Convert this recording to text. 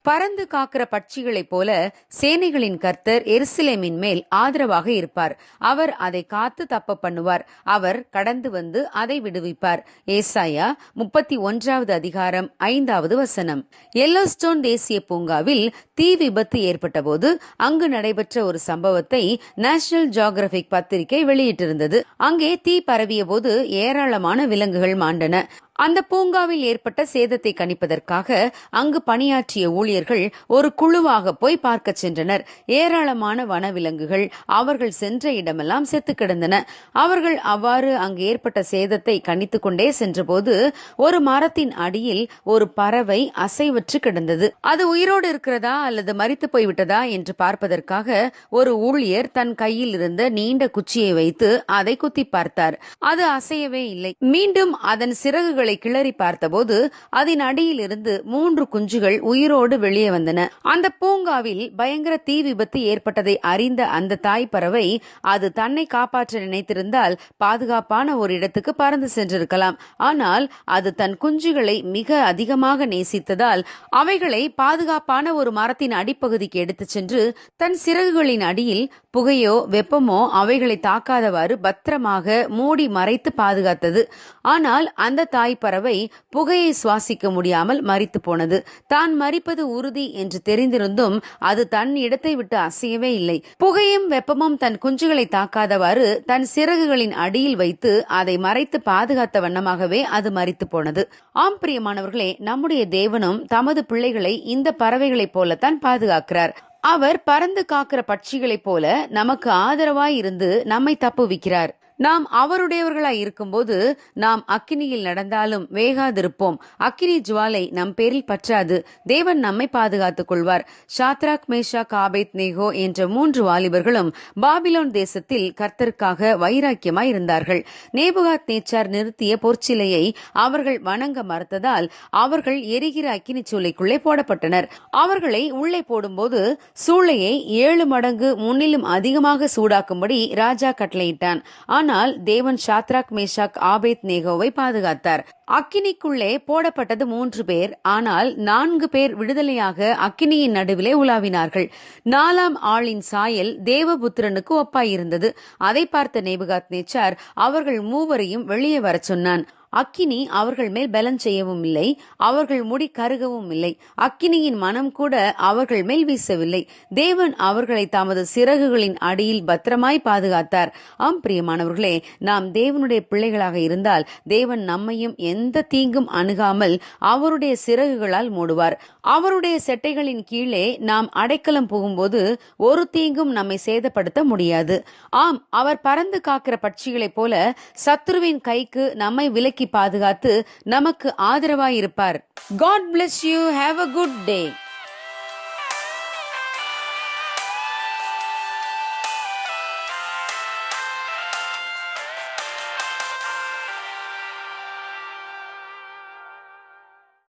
பறந்து காக்கிற பட்சிகளைப் போல சேனைகளின் கர்த்தர் எருசலேமின் மேல் ஆதரவாக இருப்பார். அவர் அதை காத்து தப்ப பண்ணுவார். அவர் கடந்து வந்து அதை விடுவிப்பார். ஏசாயா 31வது அதிகாரம் 5வது வசனம். எல்லோஸ்டோன் தேசிய பூங்காவில் தீ விபத்து ஏற்பட்ட போது அங்கு நடைபெற்ற ஒரு சம்பவத்தை நேஷனல் ஜியோகிராபிக் பத்திரிகை வெளியிட்டிருந்தது. அங்கே தீ பரவிய போது ஏராளமான விலங்குகள் மாண்டன. அந்த பூங்காவில் ஏற்பட்ட சேதத்தை கணிப்பதற்காக அங்கு பணியாற்றிய ஊழியர்கள் ஒரு குழுவாக போய் பார்க்க சென்றனர். ஏராளமான வனவிலங்குகள் அவர்கள் சென்ற இடமெல்லாம் செத்து கிடந்தன. அவர்கள் அவ்வாறு அங்கு ஏற்பட்ட சேதத்தை கணித்து கொண்டே சென்றபோது ஒரு மரத்தின் அடியில் ஒரு பறவை அசைவற்று கிடந்தது. அது உயிரோடு இருக்கிறதா அல்லது மரித்து போய்விட்டதா என்று பார்ப்பதற்காக ஒரு ஊழியர் தன் கையில் இருந்த நீண்ட குச்சியை வைத்து அதை குத்தி பார்த்தார். அது அசையவே இல்லை. மீண்டும் அதன் சிறகுகள் கிளறி பார்த்தபோது அதன் அடியில் இருந்து 3 குஞ்சுகள் உயிரோடு வெளியே வந்தன. அந்த பூங்காவில் பயங்கர தீ விபத்து ஏற்பட்டதை அறிந்த அந்த தாய் பறவை அது தன்னை காப்பாற்ற நினைத்திருந்தால் பாதுகாப்பான ஒரு இடத்துக்கு பறந்து சென்றிருக்கலாம். ஆனால் அது தன் குஞ்சுகளை மிக அதிகமாக நேசித்ததால் அவைகளை பாதுகாப்பான ஒரு மரத்தின் அடிப்பகுதிக்கு எடுத்து சென்று தன் சிறகுகளின் அடியில் புகையோ வெப்பமோ அவைகளை தாக்காதவாறு பத்திரமாக மூடி மறைத்து பாதுகாத்தது. ஆனால் அந்த தாய் பறவை புகையை சுவாசிக்க முடியாமல் மரித்து போனது. தான் மரிப்பது உறுதி என்று தெரிந்திருந்தும் அது தன் இடத்தை விட்டு அசையவே இல்லை. புகையும் வெப்பமும் தன் குஞ்சுகளை தாக்காதவாறு தன் சிறகுகளின் அடியில் வைத்து அதை மறைத்து பாதுகாத்த வண்ணமாகவே அது மரித்து போனது. ஆம் பிரியமானவர்களே, நம்முடைய தேவனும் தமது பிள்ளைகளை இந்த பறவைகளைப் போலத்தான் பாதுகாக்கிறார். அவர் பறந்து காக்கிற பட்சிகளைப் போல நமக்கு ஆதரவாய் இருந்து நம்மை தப்புவிக்கிறார். நாம் அவருடையவர்களாய் இருக்கும்போது நாம் அக்கினியில் நடந்தாலும் வேகாதிருப்போம். அக்கினி ஜுவாலை நம் பேரில் பற்றாது. தேவன் நம்மை பாதுகாத்துக் கொள்வார். ஷாத்ராக், மேஷாக், ஆபேத்நேகோ என்ற 3 வாலிபர்களும் பாபிலோன் தேசத்தில் கர்த்தருக்காக வைராக்கியமாய் இருந்தார்கள். நேபுகாத்நேச்சார் நிறுத்திய பொற்சிலையை அவர்கள் வணங்க மறுத்ததால் அவர்கள் எரிகிற அக்கினி சூளைக்குள்ளே போடப்பட்டனர். அவர்களை உள்ளே போடும்போது சூளையை 7 மடங்கு முன்னிலும் அதிகமாக சூடாக்கும்படி ராஜா கட்டளையிட்டான். ஆனால் தேவன் ஷாத்ராக், மேஷாக், ஆபேத்நேகோவை பாதுகாத்தார். அக்கினிக்குள்ளே போடப்பட்டது 3 பேர். ஆனால் 4 பேர் விடுதலையாக அக்கினியின் நடுவிலே உலாவினார்கள். 4ஆம் ஆளின் சாயல் தேவபுத்திரனுக்கு ஒப்பாயிருந்தது. அதை பார்த்த நேபுகாத்நேச்சார் அவர்கள் 3வரையும் வெளியே வரச் சொன்னான். அக்கினி அவர்கள் மேல் பலன் செய்யவும் இல்லை, அவர்கள் முடி கருகவும் இல்லை, அக்கினியின் மனம் கூட அவர்கள் மேல் வீசவில்லை. தேவன் அவர்களை தமது சிறகுகளின் அடியில் பத்திரமாய் பாதுகாத்தார். ஆம் பிரியமானவர்களே, நாம் தேவனுடைய பிள்ளைகளாக இருந்தால் தேவன் நம்மையும் எந்த தீங்கும் அணுகாமல் அவருடைய சிறகுகளால் மூடுவார். அவருடைய செட்டைகளின் கீழே நாம் அடைக்கலம் புகும்போது ஒரு தீங்கும் நம்மை சேதப்படுத்த முடியாது. ஆம், அவர் பறந்து காக்கிற பட்சிகளைப் போல சத்துருவின் கைக்கு நம்மை விலக்கி பாதுகாத்து நமக்கு ஆதரவாயிருப்பார். God bless you. Have a good day.